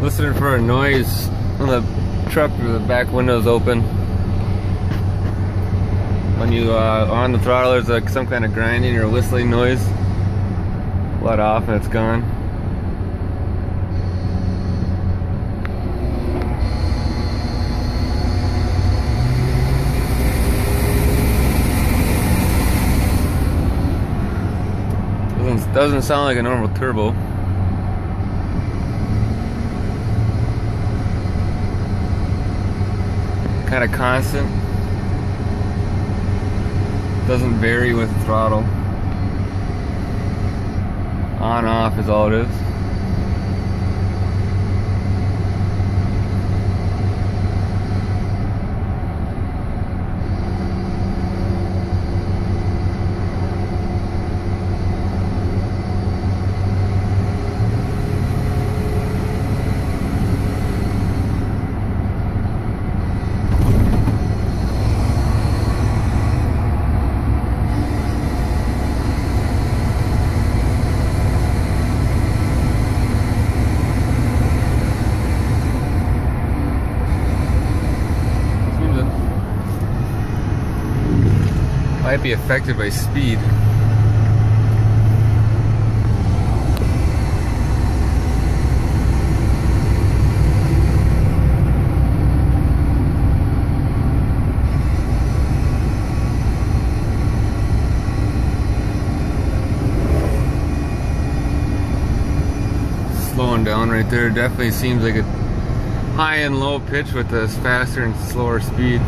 Listening for a noise when the truck or the back window's open. When you are on the throttle, there's like some kind of grinding or whistling noise. Let off and it's gone. Doesn't sound like a normal turbo. Kind of constant. Doesn't vary with throttle. On off is all it is. Might be affected by speed. Slowing down right there. Definitely seems like a high and low pitch with this faster and slower speed.